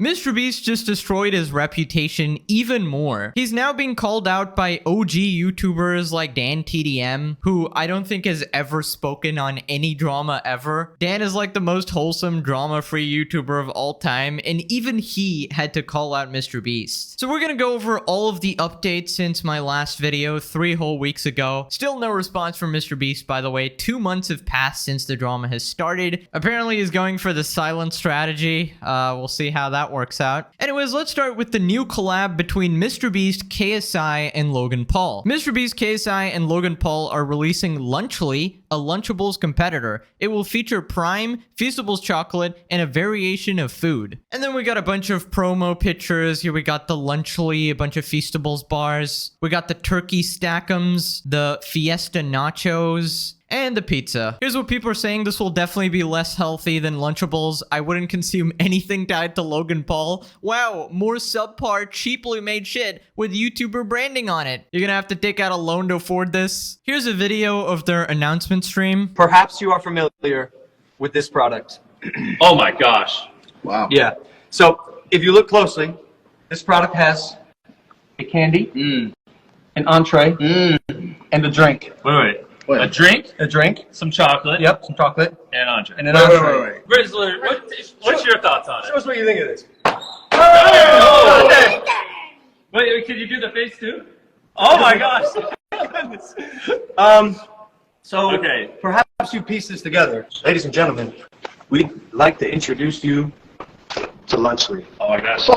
MrBeast just destroyed his reputation even more. He's now being called out by OG YouTubers like Dan TDM, who I don't think has ever spoken on any drama ever. Dan is like the most wholesome, drama-free YouTuber of all time, and even he had to call out MrBeast. So we're gonna go over all of the updates since my last video 3 whole weeks ago. Still no response from MrBeast, by the way. 2 months have passed since the drama has started. Apparently he's going for the silent strategy. We'll see how that works out. Anyways, let's start with the new collab between MrBeast, KSI, and Logan Paul. MrBeast, KSI, and Logan Paul are releasing Lunchly, a Lunchables competitor. It will feature Prime, Feastables chocolate, and a variation of food. And then we got a bunch of promo pictures. Here we got the Lunchly, a bunch of Feastables bars. We got the Turkey Stack'ems, the Fiesta Nachos, and the pizza. Here's what people are saying. This will definitely be less healthy than Lunchables. I wouldn't consume anything tied to Logan Paul. Wow, more subpar, cheaply made shit with YouTuber branding on it. You're gonna have to take out a loan to afford this. Here's a video of their announcement stream. Perhaps you are familiar with this product. Oh my gosh. Wow. Yeah. So if you look closely, this product has a candy, an entree, and a drink. Wait. Wait. A drink, A drink. some chocolate, Yep. Some chocolate. and an entree. And an entree. Wait. Rizzler, what's your thoughts on it? Show us what you think of this. Oh! Wait, can you do the face too? Oh my gosh. So Okay. perhaps you piece this together. Ladies and gentlemen, we'd like to introduce you to Lunchly. Oh my gosh.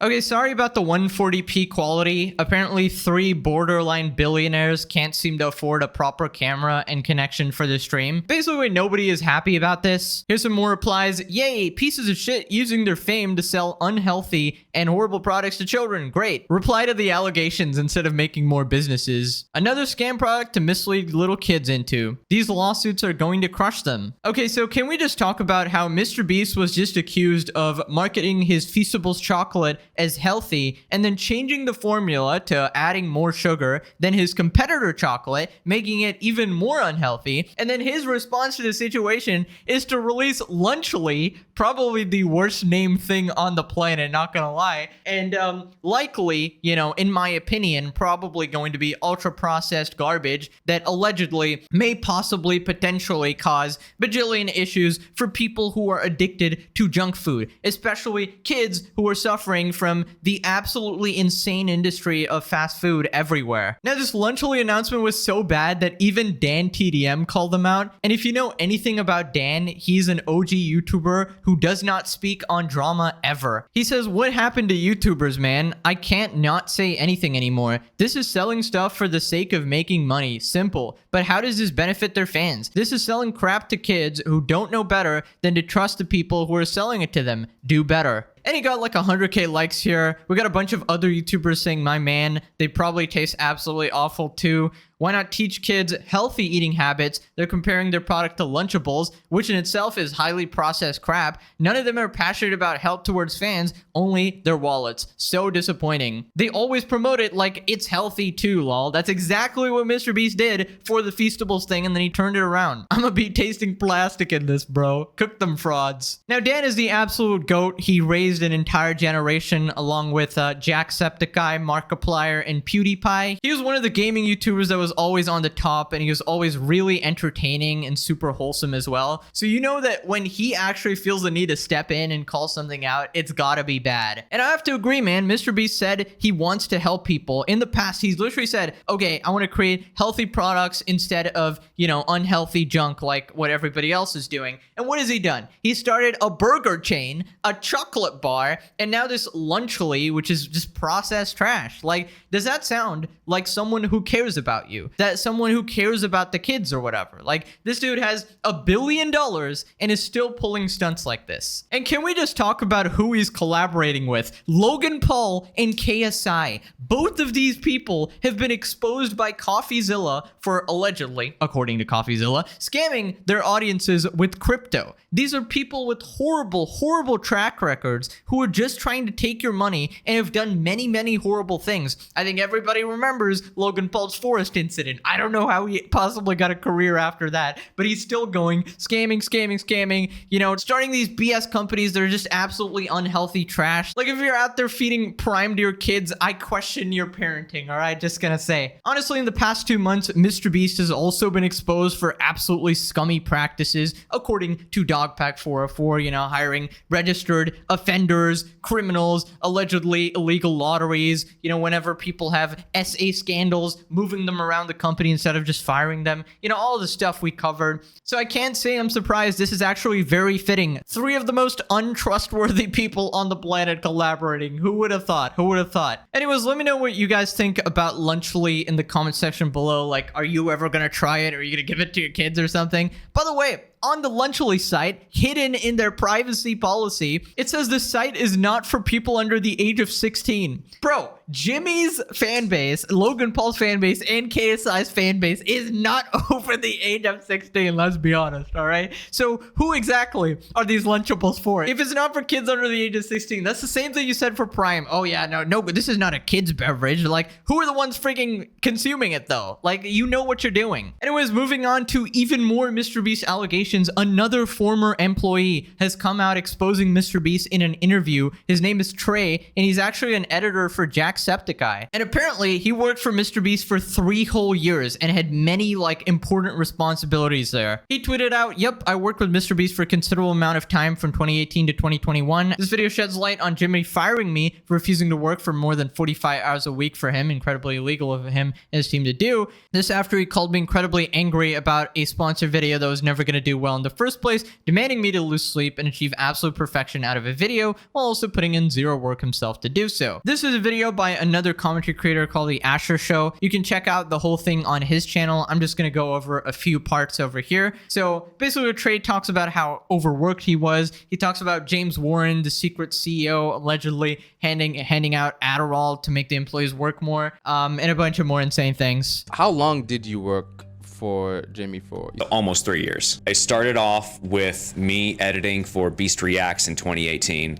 Okay, sorry about the 140p quality. Apparently 3 borderline billionaires can't seem to afford a proper camera and connection for the stream. Basically, nobody is happy about this. Here's some more replies. Yay, pieces of shit using their fame to sell unhealthy and horrible products to children. Great. Reply to the allegations instead of making more businesses. Another scam product to mislead little kids into. These lawsuits are going to crush them. Okay, so can we just talk about how MrBeast was just accused of marketing his Feastables chocolate as healthy and then changing the formula to adding more sugar than his competitor chocolate, making it even more unhealthy. And then his response to the situation is to release Lunchly, probably the worst named thing on the planet, not gonna lie. And likely, you know, in my opinion, probably going to be ultra processed garbage that allegedly may possibly potentially cause bajillion issues for people who are addicted to junk food, especially kids who are suffering from the absolutely insane industry of fast food everywhere. Now, this Lunchly announcement was so bad that even Dan TDM called them out. And if you know anything about Dan, he's an OG YouTuber who does not speak on drama ever. He says, "What happened to YouTubers, man? I can't not say anything anymore. This is selling stuff for the sake of making money. Simple. But how does this benefit their fans? This is selling crap to kids who don't know better than to trust the people who are selling it to them. Do better." And he got like 100k likes here. We got a bunch of other YouTubers saying, "My man, they probably taste absolutely awful too. Why not teach kids healthy eating habits?" They're comparing their product to Lunchables, which in itself is highly processed crap. None of them are passionate about help towards fans, only their wallets. So disappointing. They always promote it like it's healthy too, lol. That's exactly what MrBeast did for the Feastables thing, and then he turned it around. I'm gonna be tasting plastic in this, bro. Cook them frauds. Now, Dan is the absolute GOAT. He raised an entire generation along with Jacksepticeye, Markiplier, and PewDiePie. He was one of the gaming YouTubers that was always on the top, and he was always really entertaining and super wholesome as well. So you know that when he actually feels the need to step in and call something out, it's gotta be bad. And I have to agree, man. MrBeast said he wants to help people. In the past, he's literally said, okay, I want to create healthy products instead of, you know, unhealthy junk like what everybody else is doing. And what has he done? He started a burger chain, a chocolate bar, and now this Lunchly, which is just processed trash. Like, does that sound like someone who cares about you? That someone who cares about the kids or whatever? Like, this dude has $1 billion and is still pulling stunts like this. And can we just talk about who he's collaborating with? Logan Paul and KSI. Both of these people have been exposed by CoffeeZilla for allegedly, according to CoffeeZilla, scamming their audiences with crypto. These are people with horrible, horrible track records who are just trying to take your money and have done many, many horrible things. I think everybody remembers Logan Paul's forest incident. I don't know how he possibly got a career after that, but he's still going scamming, you know, starting these BS companies that are just absolutely unhealthy trash. Like, if you're out there feeding Prime to your kids, I question your parenting, all right? Just gonna say. Honestly, in the past 2 months, MrBeast has also been exposed for absolutely scummy practices, according to Dogpack 404, you know, hiring registered offenders, criminals, allegedly illegal lotteries, you know, whenever people have SA scandals, moving them around the company instead of just firing them, you know, all the stuff we covered. So I can't say I'm surprised. This is actually very fitting. 3 of the most untrustworthy people on the planet collaborating. Who would have thought? Who would have thought? Anyways, let me know what you guys think about Lunchly in the comment section below. Like, are you ever gonna try it? Or are you gonna give it to your kids or something? By the way, on the Lunchly site, hidden in their privacy policy, it says the site is not for people under the age of 16. Bro, Jimmy's fan base, Logan Paul's fan base, and KSI's fan base is not over the age of 16, let's be honest, all right? So who exactly are these Lunchables for? If it's not for kids under the age of 16, that's the same thing you said for Prime. Oh yeah, no, but this is not a kid's beverage. Like, who are the ones freaking consuming it though? Like, you know what you're doing. Anyways, moving on to even more MrBeast allegations. Another former employee has come out exposing MrBeast in an interview. His name is Trey, and he's actually an editor for Jacksepticeye. And apparently, he worked for MrBeast for 3 whole years and had many, like, important responsibilities there. He tweeted out, "Yep, I worked with MrBeast for a considerable amount of time from 2018 to 2021. This video sheds light on Jimmy firing me for refusing to work for more than 45 hours a week for him. Incredibly illegal of him and his team to do. This after he called me incredibly angry about a sponsored video that was never going to do well in the first place, demanding me to lose sleep and achieve absolute perfection out of a video while also putting in zero work himself to do so." This is a video by another commentary creator called The Asher Show. You can check out the whole thing on his channel. I'm just going to go over a few parts over here. So basically, Trey talks about how overworked he was. He talks about James Warren, the secret CEO, allegedly handing out Adderall to make the employees work more, and a bunch of more insane things. How long did you work for Jimmy for? Almost 3 years. I started off with me editing for Beast Reacts in 2018.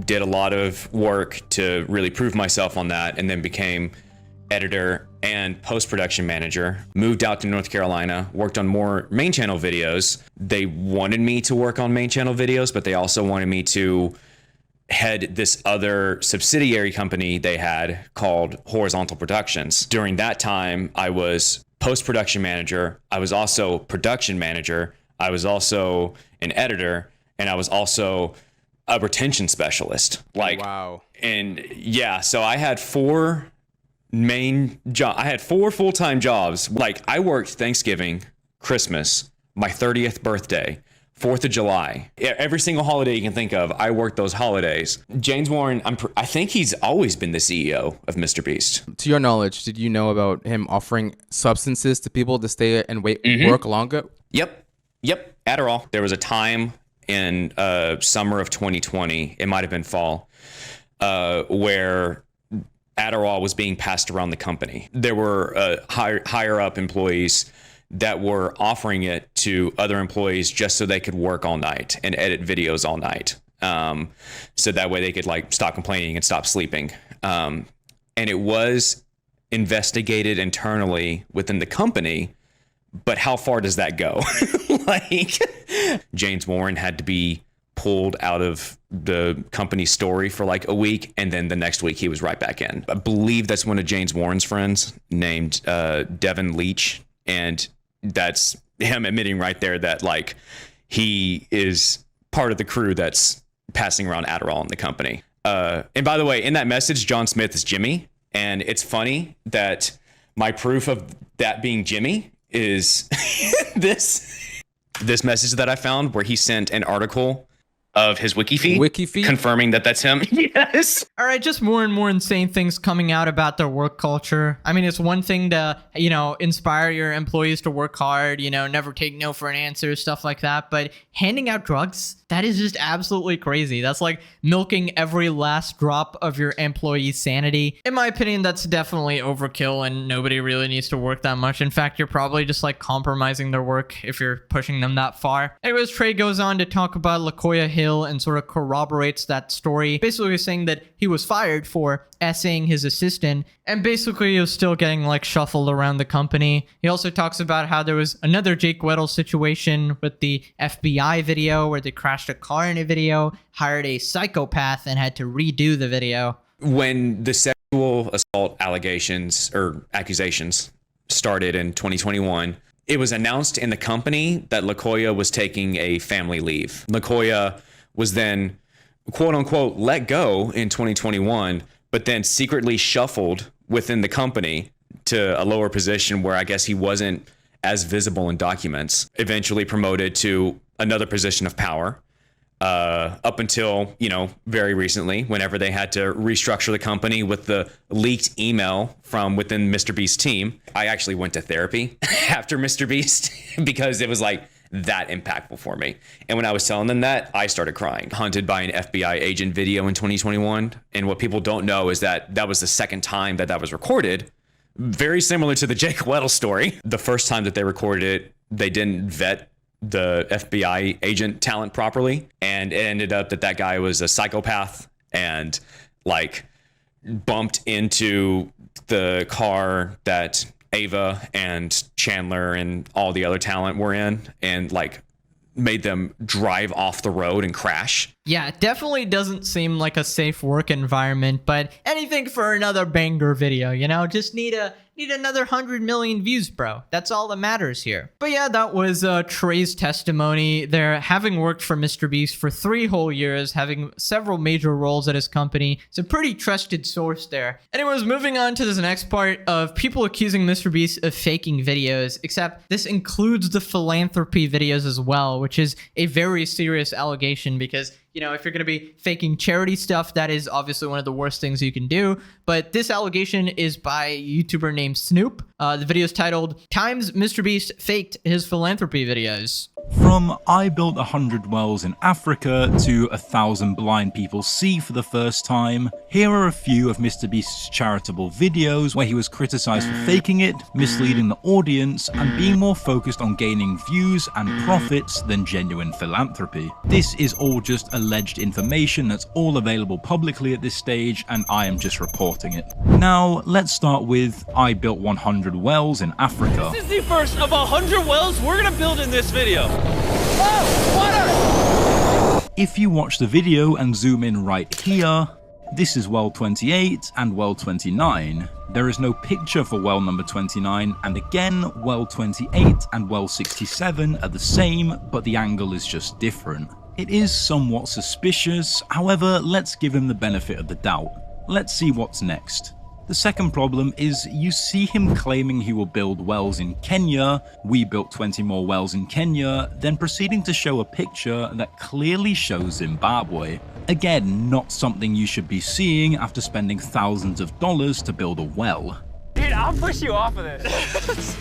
Did a lot of work to really prove myself on that, and then became editor and post-production manager. Moved out to North Carolina, worked on more main channel videos. They wanted me to work on main channel videos, but they also wanted me to head this other subsidiary company they had called Horizontal Productions. During that time, I was post-production manager. I was also production manager. I was also an editor, and I was also a retention specialist. Like, wow. And yeah, so I had 4 full-time jobs. Like, I worked Thanksgiving, Christmas, my 30th birthday, 4th of July, every single holiday you can think of. I worked those holidays. James Warren, I think he's always been the CEO of MrBeast. To your knowledge, did you know about him offering substances to people to stay and work longer? Yep. Adderall. There was a time in summer of 2020, it might have been fall, where Adderall was being passed around the company. There were higher up employees that were offering it to other employees just so they could work all night and edit videos all night. So that way they could like stop complaining and stop sleeping. And it was investigated internally within the company, but how far does that go? Like, James Warren had to be pulled out of the company story for like a week, and then the next week he was right back in. I believe that's one of James Warren's friends named Devin Leach, and that's him admitting right there that like he is part of the crew that's passing around Adderall in the company. And by the way, in that message, John Smith is Jimmy, and it's funny that my proof of that being Jimmy is this message that I found where he sent an article of his wiki feed confirming that that's him. Yes. All right, just more and more insane things coming out about their work culture. I mean, it's one thing to, you know, inspire your employees to work hard, you know, never take no for an answer, stuff like that. But handing out drugs, that is just absolutely crazy. That's like milking every last drop of your employee's sanity. In my opinion, that's definitely overkill, and nobody really needs to work that much. In fact, you're probably just like compromising their work if you're pushing them that far. Anyways, Trey goes on to talk about LaKoya Hill Hill and sort of corroborates that story, basically saying that he was fired for essaying his assistant, and basically he was still getting like shuffled around the company. He also talks about how there was another Jake Weddle situation with the FBI video where they crashed a car in a video, hired a psychopath, and had to redo the video. When the sexual assault allegations or accusations started in 2021, it was announced in the company that LaCoya was taking a family leave. LaCoya was then, quote unquote, let go in 2021, but then secretly shuffled within the company to a lower position where I guess he wasn't as visible in documents, eventually promoted to another position of power. Up until, very recently, whenever they had to restructure the company with the leaked email from within MrBeast's team. I actually went to therapy after MrBeast because it was like that impactful for me. And when I was telling them that, I started crying. Hunted by an FBI agent video in 2021. And what people don't know is that that was the second time that was recorded. Very similar to the Jake Weddle story. The first time that they recorded it, they didn't vet the FBI agent talent properly, and it ended up that guy was a psychopath and like bumped into the car that Ava and Chandler and all the other talent were in and like made them drive off the road and crash. Yeah, it definitely doesn't seem like a safe work environment, but anything for another banger video, just need another 100 million views, bro. That's all that matters here. But yeah, that was Trey's testimony there, having worked for MrBeast for 3 whole years, having several major roles at his company. It's a pretty trusted source there. Anyways, moving on to this next part of people accusing MrBeast of faking videos, except this includes the philanthropy videos as well, which is a very serious allegation because if you're going to be faking charity stuff, that is obviously one of the worst things you can do. But this allegation is by a YouTuber named Snoop. The video is titled, "Times MrBeast Faked His Philanthropy Videos." From I built 100 wells in Africa to 1,000 blind people see for the first time, here are a few of MrBeast's charitable videos where he was criticized for faking it, misleading the audience, and being more focused on gaining views and profits than genuine philanthropy. This is all just alleged information that's all available publicly at this stage, and I am just reporting it. Now, let's start with I built 100 wells in Africa. This is the first of 100 wells we're gonna build in this video. Oh, water! If you watch the video and zoom in right here, this is well 28 and well 29. There is no picture for well number 29, and again, well 28 and well 67 are the same, but the angle is just different. It is somewhat suspicious, however, let's give him the benefit of the doubt. Let's see what's next. The second problem is you see him claiming he will build wells in Kenya, we built 20 more wells in Kenya, then proceeding to show a picture that clearly shows Zimbabwe. Again, not something you should be seeing after spending thousands of dollars to build a well. Dude, I'll push you off of this.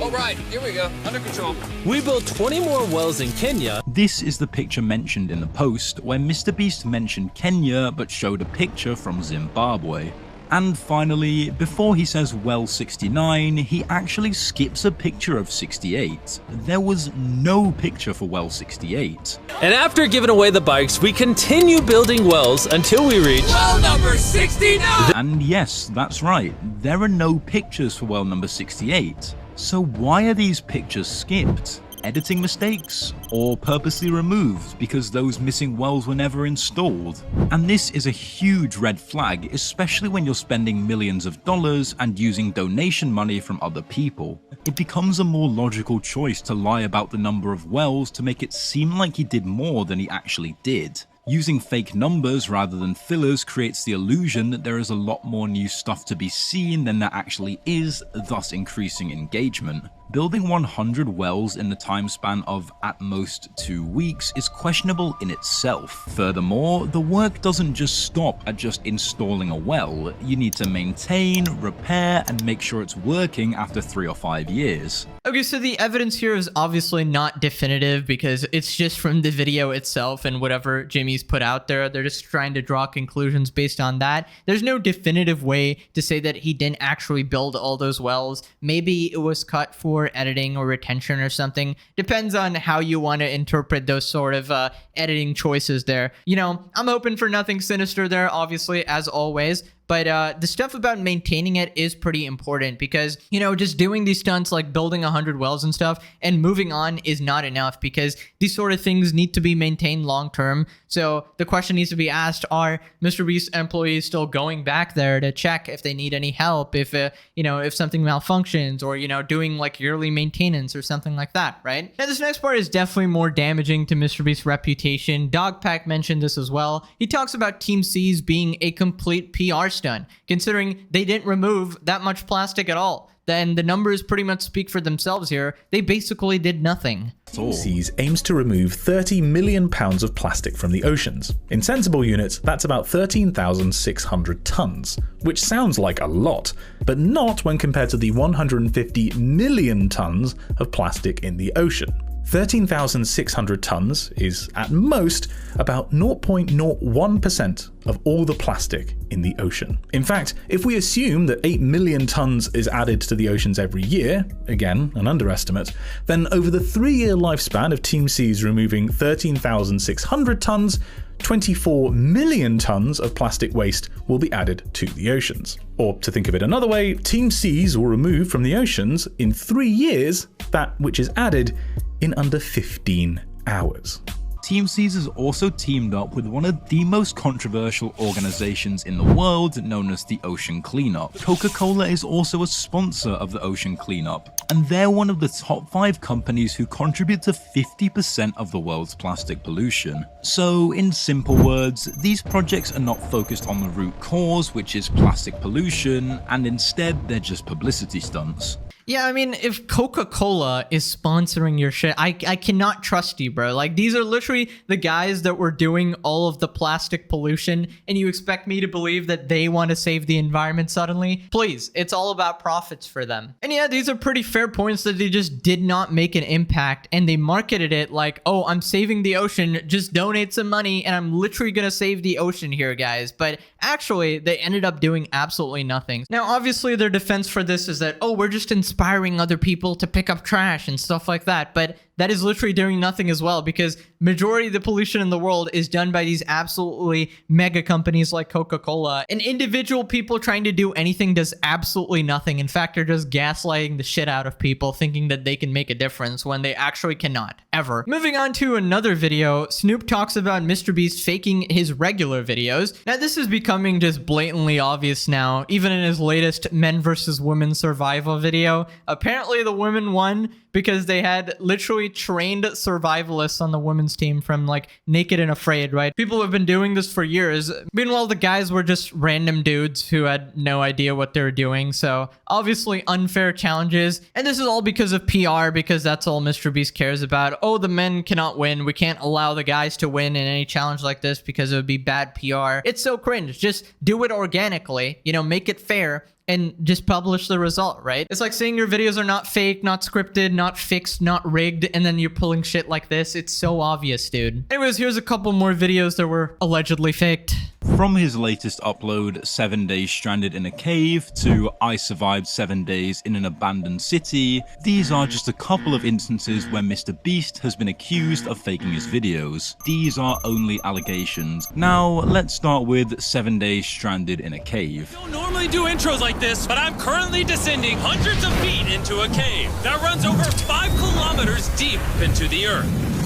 All right, here we go, under control. We built 20 more wells in Kenya. This is the picture mentioned in the post, where MrBeast mentioned Kenya but showed a picture from Zimbabwe. And finally, before he says well 69, he actually skips a picture of 68. There was no picture for well 68. And after giving away the bikes, we continue building wells until we reach Well number 69! And yes, that's right, there are no pictures for well number 68. So why are these pictures skipped? Editing mistakes? Or purposely removed because those missing wells were never installed? And this is a huge red flag, especially when you're spending millions of dollars and using donation money from other people. It becomes a more logical choice to lie about the number of wells to make it seem like he did more than he actually did. Using fake numbers rather than fillers creates the illusion that there is a lot more new stuff to be seen than there actually is, thus increasing engagement. Building 100 wells in the time span of at most 2 weeks is questionable in itself. Furthermore, the work doesn't just stop at just installing a well. You need to maintain, repair, and make sure it's working after 3 or 5 years. Okay, so the evidence here is obviously not definitive because it's just from the video itself and whatever Jimmy's put out there. They're just trying to draw conclusions based on that. There's no definitive way to say that he didn't actually build all those wells. Maybe it was cut for poor editing or retention or something. Depends on how you want to interpret those sort of editing choices there. You know, I'm hoping for nothing sinister there, obviously, as always. But the stuff about maintaining it is pretty important because, you know, just doing these stunts like building 100 wells and stuff and moving on is not enough because these sort of things need to be maintained long term. So the question needs to be asked, are MrBeast employees still going back there to check if they need any help, if, you know, if something malfunctions or, you know, doing like yearly maintenance or something like that, right? Now, this next part is definitely more damaging to MrBeast's reputation. Dogpack mentioned this as well. He talks about Team C's being a complete PR stunt, considering they didn't remove that much plastic at all. Then the numbers pretty much speak for themselves here. They basically did nothing. Team C's aims to remove 30 million pounds of plastic from the oceans. In sensible units, that's about 13,600 tons, which sounds like a lot, but not when compared to the 150 million tons of plastic in the ocean. 13,600 tons is, at most, about 0.01% of all the plastic in the ocean. In fact, if we assume that 8 million tons is added to the oceans every year, again, an underestimate, then over the 3-year lifespan of Team C's removing 13,600 tons, 24 million tons of plastic waste will be added to the oceans. Or to think of it another way, Team C's will remove from the oceans in 3 years that which is added in under 15 hours. Team C's has also teamed up with one of the most controversial organizations in the world, known as the Ocean Cleanup. Coca-Cola is also a sponsor of the Ocean Cleanup, and they're one of the top 5 companies who contribute to 50% of the world's plastic pollution. So, in simple words, these projects are not focused on the root cause, which is plastic pollution, and instead they're just publicity stunts. Yeah, I mean, if Coca-Cola is sponsoring your shit, I cannot trust you, bro. Like, these are literally the guys that were doing all of the plastic pollution, and you expect me to believe that they want to save the environment suddenly? Please, it's all about profits for them. And yeah, these are pretty fair points that they just did not make an impact, and they marketed it like, oh, I'm saving the ocean, just donate some money, and I'm literally gonna save the ocean here, guys. But actually, they ended up doing absolutely nothing. Now, obviously, their defense for this is that, oh, we're just inspiring other people to pick up trash and stuff like that, but that is literally doing nothing as well, because majority of the pollution in the world is done by these absolutely mega companies like Coca-Cola, and individual people trying to do anything does absolutely nothing. In fact, they're just gaslighting the shit out of people, thinking that they can make a difference when they actually cannot, ever. Moving on to another video, Snoop talks about MrBeast faking his regular videos. Now, this is becoming just blatantly obvious now, even in his latest men versus women survival video. Apparently, the women won because they had literally trained survivalists on the women's team from like Naked and Afraid, right? People have been doing this for years. Meanwhile, the guys were just random dudes who had no idea what they were doing. So obviously unfair challenges. And this is all because of PR, because that's all MrBeast cares about. Oh, the men cannot win. We can't allow the guys to win in any challenge like this because it would be bad PR. It's so cringe. Just do it organically, you know, make it fair, and just publish the result, right? It's like saying your videos are not fake, not scripted, not fixed, not rigged, and then you're pulling shit like this. It's so obvious, dude. Anyways, here's a couple more videos that were allegedly faked. From his latest upload, 7 days stranded in a cave, to I survived 7 days in an abandoned city, these are just a couple of instances where MrBeast has been accused of faking his videos. These are only allegations. Now, let's start with 7 days stranded in a cave. I don't normally do intros like this, but I'm currently descending hundreds of feet into a cave that runs over 5 kilometers deep into the earth.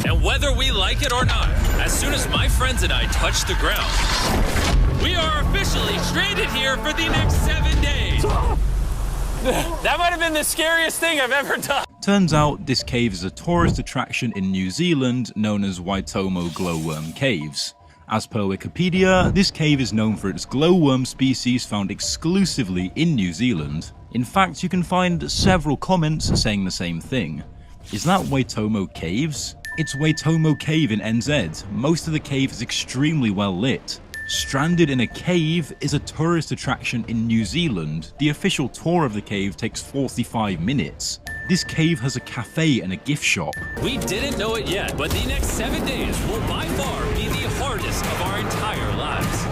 And whether we like it or not, as soon as my friends and I touch the ground, we are officially stranded here for the next 7 days. That might have been the scariest thing I've ever done. Turns out this cave is a tourist attraction in New Zealand known as Waitomo glowworm caves. As per Wikipedia, this cave is known for its glowworm species found exclusively in New Zealand. In fact, you can find several comments saying the same thing. Is that Waitomo Caves? It's Waitomo Cave in NZ. Most of the cave is extremely well lit. Stranded in a Cave is a tourist attraction in New Zealand. The official tour of the cave takes 45 minutes. This cave has a cafe and a gift shop. We didn't know it yet, but the next 7 days will by far be the hardest of our entire lives.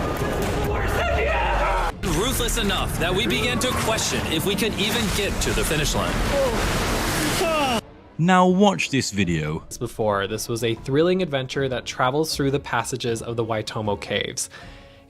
ruthless enough that we began to question if we could even get to the finish line. Now watch this video. Before, this was a thrilling adventure that travels through the passages of the Waitomo Caves.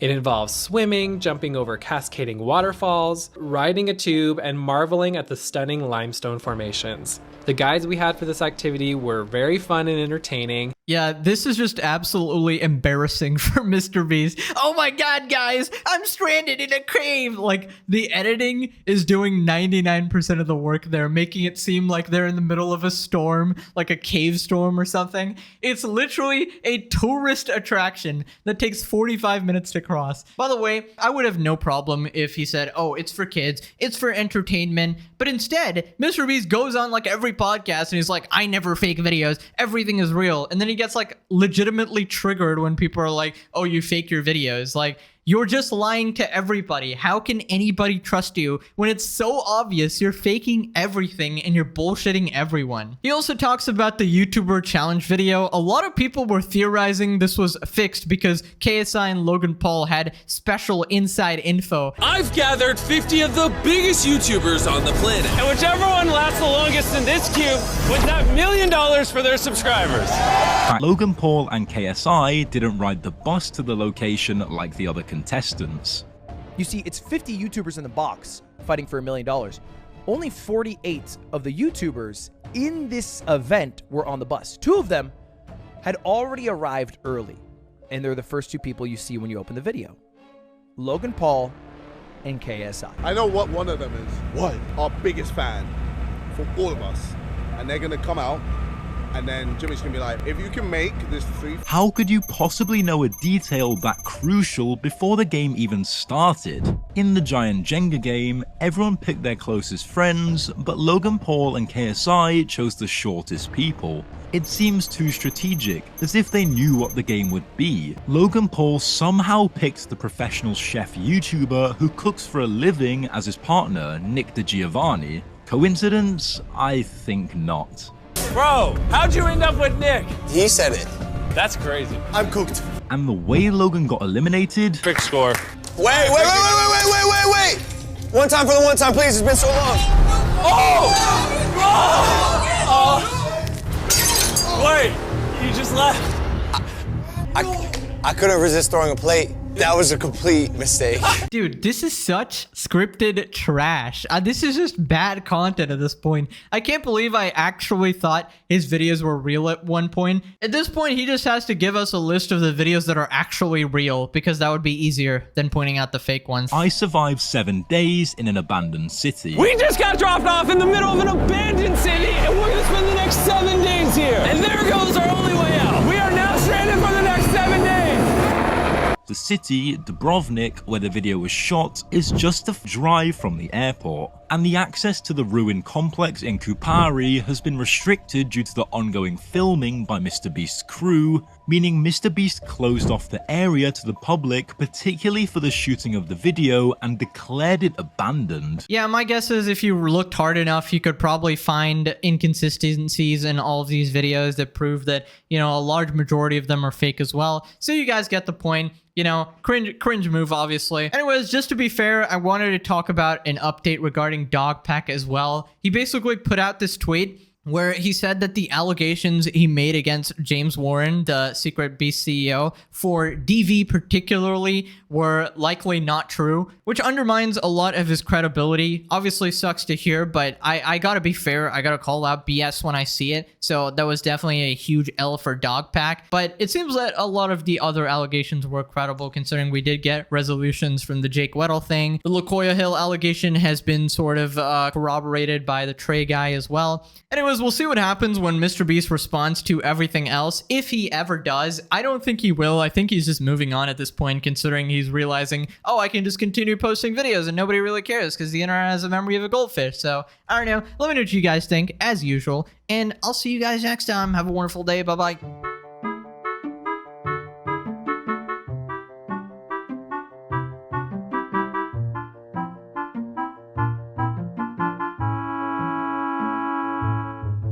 It involves swimming, jumping over cascading waterfalls, riding a tube, and marveling at the stunning limestone formations. The guides we had for this activity were very fun and entertaining. Yeah, this is just absolutely embarrassing for MrBeast. Oh my god, guys, I'm stranded in a cave. Like, the editing is doing 99% of the work there, making it seem like they're in the middle of a storm, like a cave storm or something. It's literally a tourist attraction that takes 45 minutes to cross. By the way, I would have no problem if he said, oh, it's for kids, it's for entertainment, but instead, MrBeast goes on like every podcast and he's like, I never fake videos, everything is real. And then he gets like legitimately triggered when people are like, oh, you fake your videos. Like, you're just lying to everybody. How can anybody trust you when it's so obvious you're faking everything and you're bullshitting everyone? He also talks about the YouTuber challenge video. A lot of people were theorizing this was fixed because KSI and Logan Paul had special inside info. I've gathered 50 of the biggest YouTubers on the planet. And whichever one lasts the longest in this cube wins that $1 million for their subscribers. Logan Paul and KSI didn't ride the bus to the location like the other contestants. You see, it's 50 YouTubers in the box fighting for $1 million. Only 48 of the YouTubers in this event were on the bus. 2 of them had already arrived early, and they're the first 2 people you see when you open the video. Logan Paul and KSI. I know what one of them is. What? Our biggest fan for all of us. And they're gonna come out, and then Jimmy's gonna be like, if you can make this 3... How could you possibly know a detail that crucial before the game even started? In the giant Jenga game, everyone picked their closest friends, but Logan Paul and KSI chose the shortest people. It seems too strategic, as if they knew what the game would be. Logan Paul somehow picked the professional chef YouTuber who cooks for a living as his partner, Nick DeGiovanni. Coincidence? I think not. Bro, how'd you end up with Nick? He said it. That's crazy. I'm cooked. And the way Logan got eliminated... Big score. Wait. One time for the one time, please. It's been so long. Wait, you just left. I couldn't resist throwing a plate. That was a complete mistake. Dude, this is such scripted trash. This is just bad content at this point. I can't believe I actually thought his videos were real at one point. At this point, he just has to give us a list of the videos that are actually real, because that would be easier than pointing out the fake ones. I survived 7 days in an abandoned city. We just got dropped off in the middle of an abandoned city, and we're gonna spend the next 7 days here. And there goes our only way out. We are now stranded for the next 7 days. The city, Dubrovnik, where the video was shot, is just a drive from the airport, and the access to the ruined complex in Kupari has been restricted due to the ongoing filming by MrBeast's crew, meaning MrBeast closed off the area to the public, particularly for the shooting of the video, and declared it abandoned. Yeah, my guess is if you looked hard enough, you could probably find inconsistencies in all of these videos that prove that, you know, a large majority of them are fake as well. So you guys get the point. You know, cringe move, obviously. Anyways, just to be fair, I wanted to talk about an update regarding Dogpack as well. He basically put out this tweet where he said that the allegations he made against James Warren, the Secret Beast CEO, for DV particularly were likely not true, which undermines a lot of his credibility. Obviously sucks to hear, but I gotta be fair. I gotta call out BS when I see it. So that was definitely a huge L for Dogpack. But it seems that a lot of the other allegations were credible, considering we did get resolutions from the Jake Weddle thing. The LaCoya Hill allegation has been sort of corroborated by the Trey guy as well. Anyways, we'll see what happens when MrBeast responds to everything else, if he ever does. I don't think he will. I think he's just moving on at this point, considering he's realizing, oh, I can just continue posting videos and nobody really cares because the internet has a memory of a goldfish. So, I don't know. Let me know what you guys think, as usual, and I'll see you guys next time. Have a wonderful day. Bye-bye.